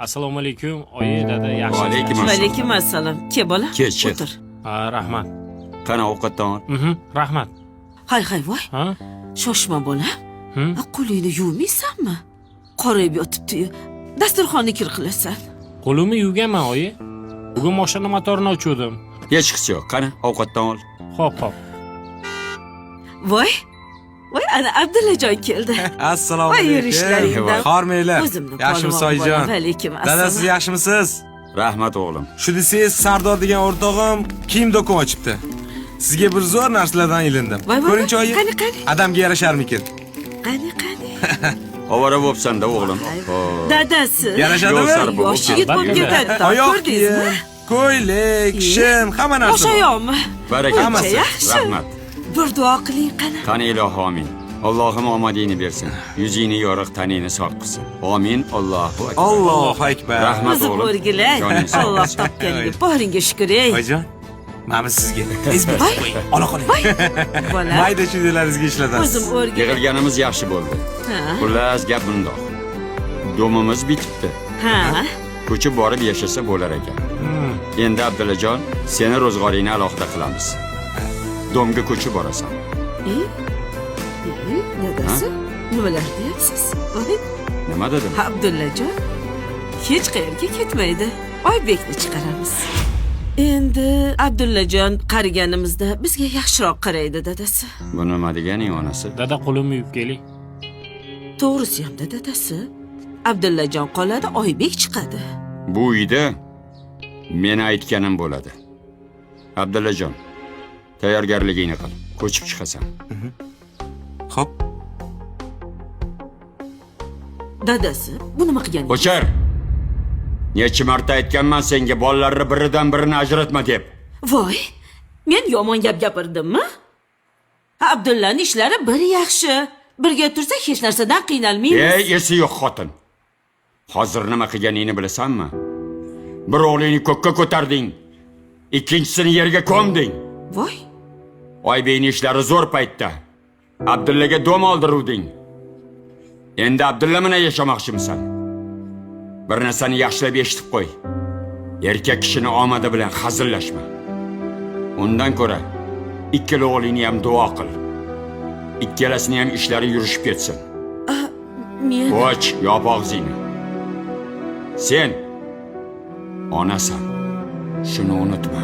Assalomu alaykum. Oyi, dada, yaxshi. Va alaykum assalom. Va alaykum assalom. Ke bola? Ket. O'tir. Ha, rahmat. Qani ovqatdan ol. Rahmat. Hay voy. Ha? Shoshma bola. Hı? Qo'lingni yuvmaysanmi? Qorayib yotibdi-yu. Dasturxonni kir qilasan. Qo'limni yuvganman, oyi. Bugun mashina motorini ochuvdim. Hech qisi yo'q. Qani ovqatdan ol. Xo'p. Voy. Voy, ana Abdullajon keldi. Assalomu Voy, alaykum. yurishlaringdan. Xormanglar. O'zimni Yaxshimisiz polvon oyijon? bolam. Va alaykum Dada, assalom. siz yaxshimisiz? Rahmat o'g'lim. Shu desangiz, Sardor degan o'rtog'im kiyim do'kon ochibdi. Sizga bir zo'r narsalardan ilindim. Voy, Ko'ringchi oyi. qani. Adamga yarasharmikin? Qani. Ovora bo'psan-da o'g'lim. Xo'p. Dadasi. Yarashadimi? Yo'q, Sarbor. Yosh yigit bo'lib ketadi. Oyoq Ko'rdingizmi? kiyim, ko'ylak, shim, hamma narsa. Yosh bor. oyoqmi? Barakat. Ancha yaxshi. Rahmat. Bir duo qiling qani. Qani ilohi amin. Allohim omadingni bersin. Yuzingni yoriq, taningni sog' qilsin. Amin. Allohu akbar. Allohu akbar. Rahmat. O'zi o'g'lim. o'rgilay. Joning sog' Alloh bo'lsin. topganiga boringga shukr ey. Oyijon, mana sizga. Ezbek. Ola qoling. Bola. Mayda chudalaringizga ishlatasiz. O'zim o'rgilay. Yig'ilganimiz yaxshi bo'ldi. Ha. Xullas, gap bundoq. Domimiz bitibdi. Ha. Ko'chib borib yashasa bo'lar ekan. Endi Abdullajon, seni ro'zg'oringni alohida qilamiz. Domga ko'chib borasan. Dadasi, nimalar deyapsiz? Voy, Nima dedim? Abdullajon hech qayerga ketmaydi. Oybekni chiqaramiz. Endi Abdullajon qariganimizda bizga yaxshiroq qaraydi dadasi. Bu nima deganing onasi? Dada, qo'limni yuvib keling. To'g'risi ham dadasi. Abdullajon qoladi, Oybek chiqadi. Bu uyda meni aytganim bo'ladi. Abdullajon, tayyorgarligingni qil. Ko'chib chiqasan. Xo'p. Dadasi, bu nima qilganingiz? Qo'char. Necha marta aytganman senga bolalarni biridan birini ajratma deb. Voy, men yomon gap gapirdimmi? Abdullaning ishlari bir yaxshi. Birga tursa hech narsadan qiynalmaymiz. Ey, esi yo'q xotin. Hozir nima qilganingni bilasanmi? Bir o'g'lingni ko'kka ko'tarding, ikkinchisini yerga ko'mding. Voy, Oybekning ishlari zo'r paytda Abdullaga dom oldiruvding. Endi Abdulla bilan yashamoqchimisan? Bir narsani yaxshilab eshitib qo'y. Erkak kishini omadi bilan hazillashma. Undan ko'ra ikkala o'g'lingni ham duo qil. Ikkalasini ham ishlari yurishib ketsin. men Och, yop og'zingni. Sen onasan. Shuni unutma.